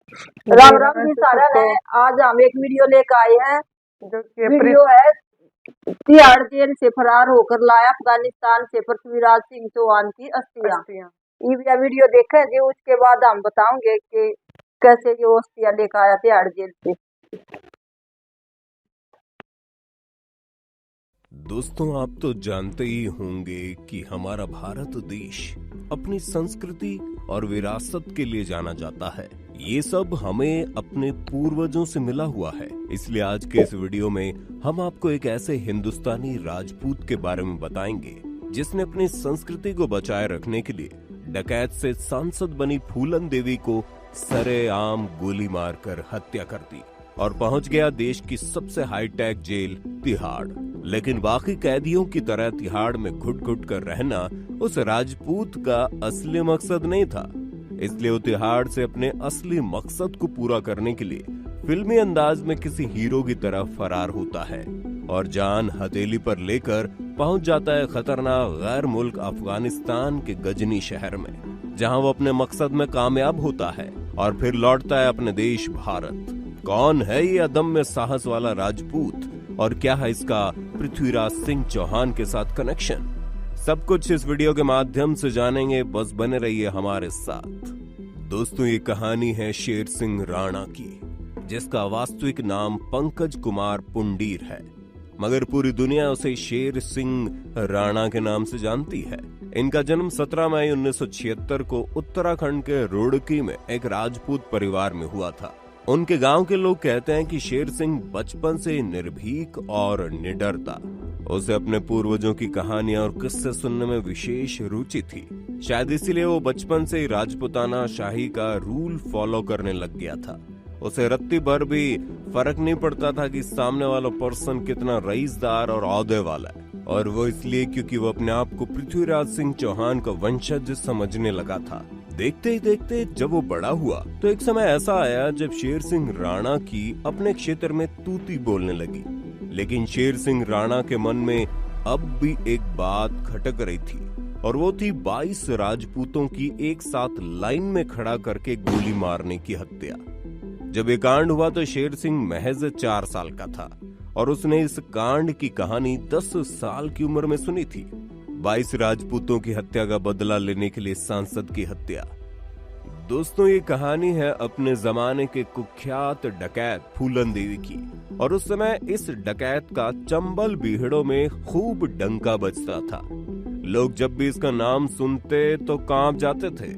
राम जी राम जी नमस्ते सारा सबको। है। आज हम एक वीडियो लेकर आए हैं। जो कि वीडियो है तिहाड़ जेल से फरार होकर लाया अफगानिस्तान से पृथ्वीराज सिंह चौहान की अस्थियां। अस्थियां। ये वीडियो देखें जी, उसके बाद हम बताएंगे कि कैसे ये अस्थियां लेकर आया तिहाड़ जेल से। दोस्तों, आप तो जानते ही होंगे कि हमारा भारत देश अपनी संस्कृति और विरासत के लिए जाना जाता है। ये सब हमें अपने पूर्वजों से मिला हुआ है। इसलिए आज के इस वीडियो में हम आपको एक ऐसे हिंदुस्तानी राजपूत के बारे में बताएंगे जिसने अपनी संस्कृति को बचाए रखने के लिए डकैत से सांसद बनी फूलन देवी को सरेआम गोली मारकर हत्या कर दी और पहुंच गया देश की सबसे हाईटेक जेल तिहाड़। लेकिन बाकी कैदियों की तरह तिहाड़ में घुट घुट कर रहना उस राजपूत का असली मकसद नहीं था। इसलिए वो तिहाड़ से अपने असली मकसद को पूरा करने के लिए फिल्मी अंदाज में किसी हीरो की तरह फरार होता है और जान हथेली पर लेकर पहुंच जाता है खतरनाक गैर मुल्क अफगानिस्तान के गजनी शहर में, जहां वो अपने मकसद में कामयाब होता है और फिर लौटता है अपने देश भारत। कौन है ये अदम्य साहस वाला राजपूत और क्या है इसका पृथ्वीराज सिंह चौहान के साथ कनेक्शन? सब कुछ इस वीडियो के माध्यम से जानेंगे, बस बने रहिए हमारे साथ। दोस्तों, ये कहानी है शेर सिंह राणा की, जिसका वास्तविक नाम पंकज कुमार पुंडीर है, मगर पूरी दुनिया उसे शेर सिंह राणा के नाम से जानती है। इनका जन्म 17 मई 1976 को उत्तराखंड के रुड़की में एक राजपूत परिवार में हुआ था। उनके गांव के लोग कहते हैं कि शेर सिंह बचपन से निर्भीक और निडर था। उसे अपने पूर्वजों की कहानियां और किस्से सुनने में विशेष रुचि थी। शायद इसीलिए वो बचपन से ही राजपूताना शाही का रूल फॉलो करने लग गया था। उसे रत्ती भर भी फर्क नहीं पड़ता था कि सामने वाला पर्सन कितना रईसदार और औहदे वाला है, और वो इसलिए क्योंकि वो अपने आप को पृथ्वीराज सिंह चौहान का वंशज समझने लगा था। देखते ही देखते जब वो बड़ा हुआ तो एक समय ऐसा आया जब शेर सिंह राणा की अपने क्षेत्र में तूती बोलने लगी। लेकिन शेर सिंह राणा के मन में अब भी एक बात खटक रही थी, और वो थी 22 राजपूतों की एक साथ लाइन में खड़ा करके गोली मारने की हत्या। जब ये कांड हुआ तो शेर सिंह महज 4 साल का था और उसने इस कांड की कहानी 10 साल की उम्र में सुनी थी। 22 राजपूतों की हत्या का बदला लेने के लिए सांसद की हत्या। दोस्तों, ये कहानी है अपने जमाने के कुख्यात डकैत फूलन देवी की, और उस समय इस डकैत का चंबल बीहड़ों में खूब डंका बजता था। लोग जब भी इसका नाम सुनते तो कांप जाते थे।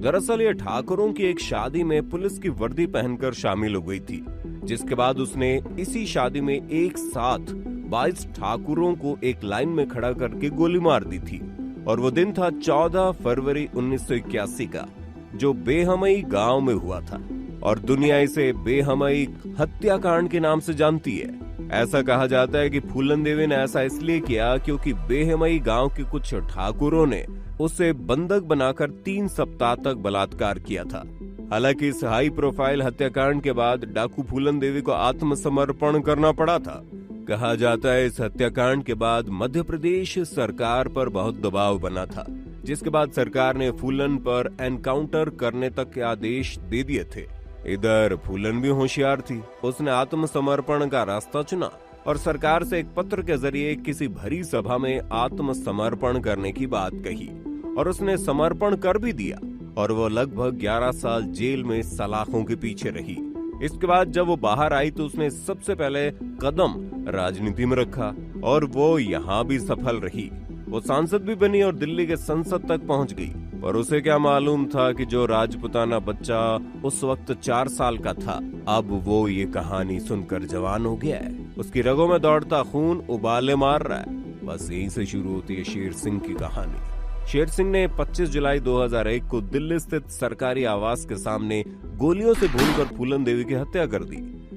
दरअसल ये ठाकुरों की एक शादी में पुलिस की वर्दी पहनकर शामिल हो गई थी, जिसके बाद उसने इसी शादी में एक साथ 22 ठाकुरों को एक लाइन में खड़ा करके गोली मार दी थी। और वो दिन था 14 फरवरी 1981 का, जो बेहमई गांव में हुआ था, और दुनिया इसे बेहमई हत्याकांड के नाम से जानती है। ऐसा कहा जाता है कि फूलन देवी ने ऐसा इसलिए किया क्योंकि बेहमई गांव के कुछ ठाकुरों ने उसे बंधक बनाकर 3 सप्ताह तक बलात्कार किया था। हालांकि इस हाई प्रोफाइल हत्याकांड के बाद डाकू फूलन देवी को आत्मसमर्पण करना पड़ा था। कहा जाता है इस हत्याकांड के बाद मध्य प्रदेश सरकार पर बहुत दबाव बना था, जिसके बाद सरकार ने फूलन पर एनकाउंटर करने तक के आदेश दे दिए थे। इधर फूलन भी होशियार थी, उसने आत्मसमर्पण का रास्ता चुना और सरकार से एक पत्र के जरिए किसी भरी सभा में आत्मसमर्पण करने की बात कही, और उसने समर्पण कर भी दिया, और वो लगभग 11 साल जेल में सलाखों के पीछे रही। इसके बाद जब वो बाहर आई तो उसने सबसे पहले कदम राजनीति में रखा, और वो यहाँ भी सफल रही। वो सांसद भी बनी और दिल्ली के संसद तक पहुंच गई। पर उसे क्या मालूम था कि जो राजपुताना बच्चा उस वक्त 4 साल का था, अब वो ये कहानी सुनकर जवान हो गया है। उसकी रगों में दौड़ता खून उबाले मार रहा है। बस यहीं से शुरू होती है शेर सिंह की कहानी। शेर सिंह ने 25 जुलाई 2001 को दिल्ली स्थित सरकारी आवास के सामने गोलियों से भूनकर फूलन देवी की हत्या कर दी।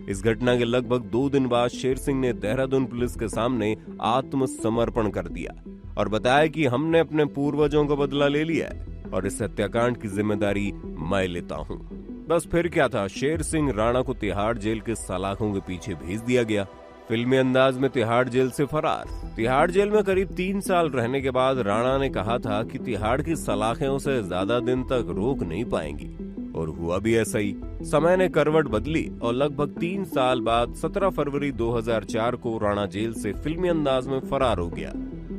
इस घटना के लगभग 2 दिन बाद शेर सिंह ने देहरादून पुलिस के सामने आत्मसमर्पण कर दिया और बताया कि हमने अपने पूर्वजों का बदला ले लिया है और इस हत्याकांड की जिम्मेदारी मैं लेता हूँ। बस फिर क्या था, शेर सिंह राणा को तिहाड़ जेल के सलाखों के पीछे भेज दिया गया। फिल्मी अंदाज में तिहाड़ जेल से फरार। तिहाड़ जेल में करीब 3 साल रहने के बाद राणा ने कहा था कि तिहाड़ की सलाखें उसे ज्यादा दिन तक रोक नहीं पाएंगी। और हुआ भी ऐसा ही। समय ने करवट बदली और लगभग 3 साल बाद 17 फरवरी 2004 को राणा जेल से फिल्मी अंदाज में फरार हो गया।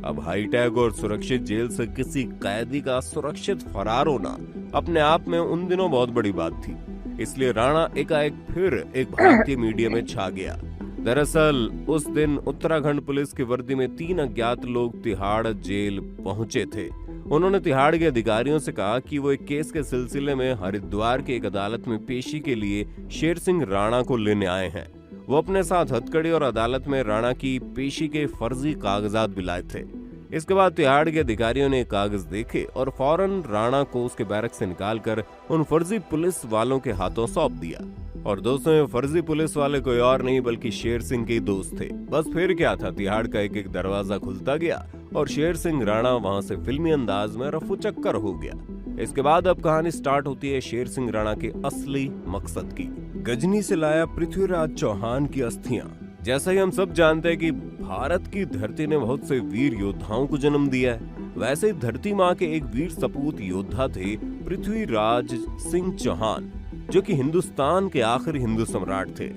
अब हाईटेक और सुरक्षित जेल से किसी कैदी का सुरक्षित फरार होना अपने आप में उन दिनों बहुत बड़ी बात थी। इसलिए राणा एकाएक फिर एक भारतीय मीडिया में छा गया। दरअसल उस दिन उत्तराखंड पुलिस की वर्दी में 3 अज्ञात लोग तिहाड़ जेल पहुंचे थे। उन्होंने तिहाड़ के अधिकारियों से कहा कि वो एक केस के सिलसिले में हरिद्वार की एक अदालत में पेशी के लिए शेर सिंह राणा को लेने आए हैं। वो अपने साथ हथकड़ी और अदालत में राणा की पेशी के फर्जी कागजात भी लाए थे। इसके बाद तिहाड़ के अधिकारियों ने कागज देखे और फौरन राणा को उसके बैरक से निकालकर उन फर्जी पुलिस वालों के हाथों सौंप दिया। और दोस्तों, ये फर्जी पुलिस वाले कोई और नहीं बल्कि शेर सिंह के दोस्त थे। बस फिर क्या था, तिहाड़ का एक एक दरवाजा खुलता गया और शेर सिंह राणा वहां से फिल्मी अंदाज में रफू चक्कर हो गया। इसके बाद अब कहानी स्टार्ट होती है शेर सिंह राणा के असली मकसद की। गजनी से लाया पृथ्वीराज चौहान की अस्थियां। जैसा ही हम सब जानते हैं कि भारत की धरती ने बहुत से वीर योद्धाओं को जन्म दिया है, वैसे ही धरती माँ के एक वीर सपूत योद्धा थे पृथ्वीराज सिंह चौहान, जो कि हिंदुस्तान के आखिरी हिंदू सम्राट थे।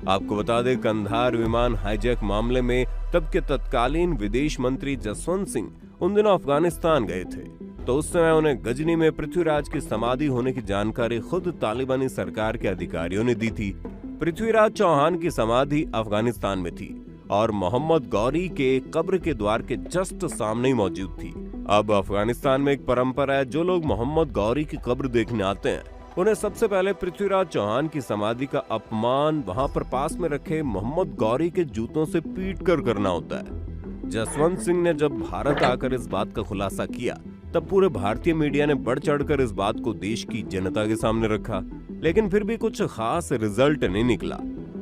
आपको बता दें, कंधार विमान हाईजैक मामले में तब के तत्कालीन विदेश मंत्री जसवंत सिंह उन दिनों अफगानिस्तान गए थे। तो उस समय उन्हें गजनी में पृथ्वीराज की समाधि होने की जानकारी खुद तालिबानी सरकार के अधिकारियों ने दी थी। पृथ्वीराज चौहान की समाधि अफगानिस्तान में थी और मोहम्मद गौरी के कब्र के द्वार के जस्ट सामने ही मौजूद थी। अब अफगानिस्तान में एक परंपरा है, जो लोग मोहम्मद गौरी की कब्र देखने आते हैं उन्हें सबसे पहले पृथ्वीराज चौहान की समाधि का अपमान वहां पर पास में रखे मोहम्मद गौरी के जूतों से पीट कर करना होता है। जसवंत सिंह ने जब भारत आकर इस बात का खुलासा किया, तब पूरे भारतीय मीडिया ने बढ़ चढ़कर इस बात को देश की जनता के सामने रखा, लेकिन फिर भी कुछ खास रिजल्ट नहीं निकला।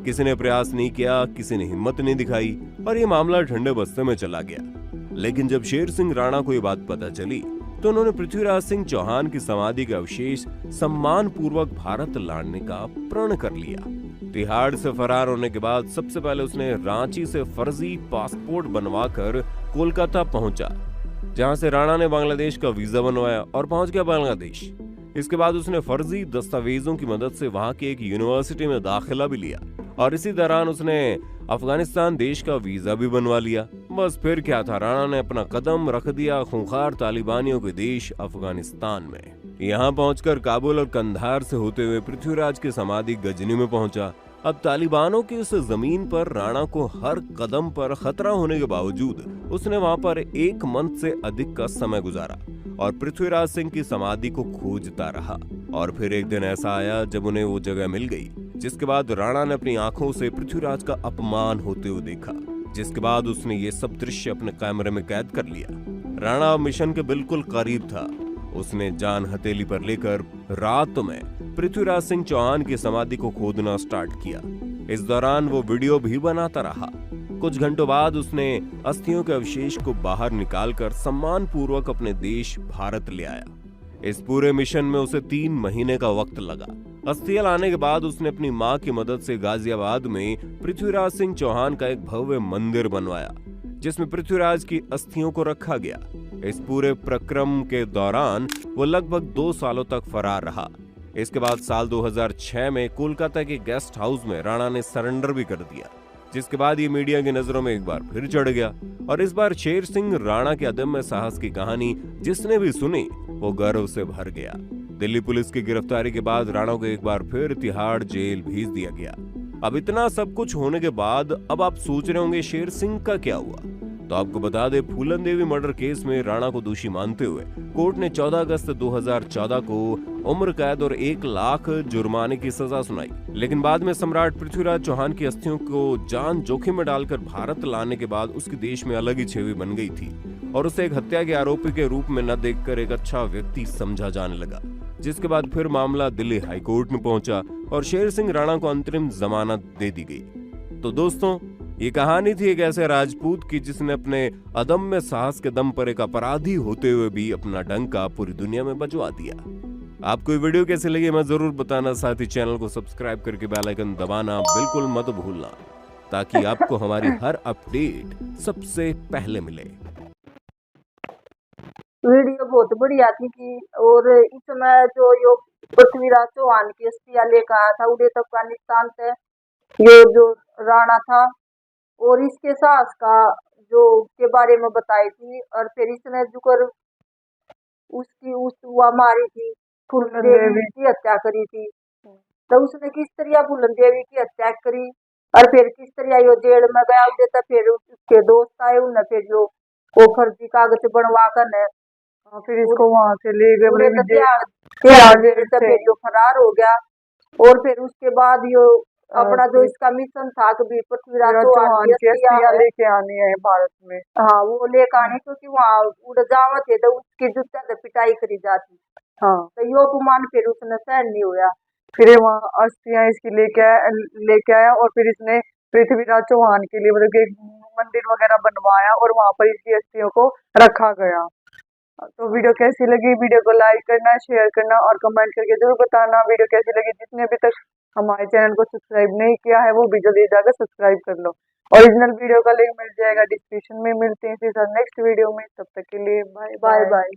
किसी ने प्रयास नहीं किया, किसी ने हिम्मत नहीं दिखाई और ये मामला ठंडे बस्ते में चला गया। लेकिन जब शेर सिंह राणा को ये बात पता चली, तो उन्होंने पृथ्वीराज सिंह चौहान की समाधि के अवशेष सम्मान पूर्वक भारत लाने का प्रण कर लिया। तिहाड़ से फरार होने के बाद सबसे पहले उसने रांची से फर्जी पासपोर्ट बनवाकर कोलकाता पहुंचा, जहां से राणा ने बांग्लादेश का वीजा बनवाया और पहुंच गया बांग्लादेश। इसके बाद उसने फर्जी दस्तावेजों की मदद से वहां की एक यूनिवर्सिटी में दाखिला भी लिया और इसी दौरान उसने अफगानिस्तान देश का वीजा भी बनवा लिया। बस फिर क्या था, राणा ने अपना कदम रख दिया खूंखार तालिबानियों के देश अफगानिस्तान में। यहाँ पहुंचकर काबुल और कंधार से होते हुए पृथ्वीराज की समाधि गजनी में पहुंचा। अब तालिबानों की उस जमीन पर राणा को हर कदम पर खतरा होने के बावजूद उसने वहां पर 1 मंथ से अधिक का समय गुजारा और पृथ्वीराज सिंह की समाधि को खोजता रहा। और फिर एक दिन ऐसा आया जब उन्हें वो जगह मिल गई, जिसके बाद राणा ने अपनी आंखों से पृथ्वीराज का अपमान होते हुए देखा, जिसके बाद उसने ये सब दृश्य अपने कैमरे में कैद कर लिया। राणा मिशन के बिल्कुल करीब था। उसने जान हथेली पर लेकर रात में पृथ्वीराज सिंह चौहान की समाधि को खोदना स्टार्ट किया। इस दौरान वो वीडियो भी बनाता रहा। कुछ घंटों बाद उसने अस्थियों के अवशेष को बाहर निकालकर सम्मान पूर्वक अपने देश भारत ले आया। इस पूरे मिशन में उसे 3 महीने का वक्त लगा। अस्थियां लाने के बाद उसने अपनी मां की मदद से गाजियाबाद में पृथ्वीराज सिंह चौहान का एक भव्य मंदिर बनवाया, जिसमें पृथ्वीराज की अस्थियों को रखा गया। इस पूरे प्रक्रम के दौरान वो लगभग 2 सालों तक फरार रहा। इसके बाद साल 2006 में कोलकाता के गेस्ट हाउस में राणा ने सरेंडर भी कर दिया, जिसके बाद ये मीडिया की नजरों में एक बार फिर चढ़ गया। और इस बार शेर सिंह राणा के अदम्य साहस की कहानी जिसने भी सुनी वो गर्व से भर गया। दिल्ली पुलिस की गिरफ्तारी के बाद राणा को एक बार फिर तिहाड़ जेल भेज दिया गया। अब इतना सब कुछ होने के बाद अब आप सोच रहे होंगे शेर सिंह का क्या हुआ, तो आपको बता दें, फूलन देवी मर्डर केस में राणा को दोषी मानते हुए कोर्ट ने 14 अगस्त 2014 को उम्र कैद और 1 लाख जुर्माने की सजा सुनाई। लेकिन बाद में सम्राट पृथ्वीराज चौहान की अस्थियों को जान जोखिम में डालकर भारत लाने के बाद उसकी देश में अलग ही छवि बन गई थी और उसे एक हत्या के आरोपी के रूप में न देखकर एक अच्छा व्यक्ति समझा जाने लगा, जिसके बाद फिर मामला दिल्ली हाईकोर्ट में पहुंचा और शेर सिंह राणा को अंतरिम जमानत दे दी गई। तो दोस्तों, ये कहानी थी एक ऐसे राजपूत की जिसने अपने अदम्य साहस के दम पर एक अपराधी होते हुए भी अपना डंका पूरी दुनिया में बजवा दिया। आपको ये वीडियो कैसे लगी मैं जरूर बताना, साथ ही चैनल को सब्सक्राइब करके बेल आइकन दबाना बिल्कुल मत भूलना, ताकि आपको हमारी हर अपडेट सबसे पहले मिले। वीडियो बहुत बढ़िया थी और इस समय जो योग पृथ्वीराज चौहान की अस्थियां लेकर आया था उड़े अफगानिस्तान से। ये जो राणा था, और इसके साहस का जो के बारे में बताई थी। और फिर इसने जुकर उसकी उस वह मारी थी, फूलन देवी की हत्या करी थी। तो उसने किस तरह फूलन देवी की हत्या करी और फिर किस तरह यो जेल में गया उधे, तो फिर उसके दोस्त आए उन्हें फिर जो वो फर्जी कागज बनवा कर ने फिर इसको वहां से ले गए पूरे मतलब तिहाड़ जेल से फिर जो फरार हो गया। और फिर उसके बाद यो अपना जो इसका मिशन था कि पृथ्वीराज चौहान की अस्थियां लेके आनी है भारत में। हाँ वो लेकर आनी, क्योंकि वहाँ उड़ जावा थे तो उसकी जुत्ता से पिटाई करी जाती। हाँ तो यो अपमान फिर उसने सहन नहीं हुआ। फिर ये वहाँ अस्थियां इसकी लेके आया और फिर इसने पृथ्वीराज चौहान के लिए मतलब कि एक मंदिर वगैरह बनवाया और वहां पर इसकी अस्थियों को रखा गया। तो वीडियो कैसी लगी, वीडियो को लाइक करना, शेयर करना और कमेंट करके जरूर बताना वीडियो कैसी लगी। जिसने अभी तक हमारे चैनल को सब्सक्राइब नहीं किया है वो भी जल्दी जाकर सब्सक्राइब कर लो। ओरिजिनल वीडियो का लिंक मिल जाएगा डिस्क्रिप्शन में। मिलते हैं इसी साथ नेक्स्ट वीडियो में, तब तक के लिए बाय बाय बाय।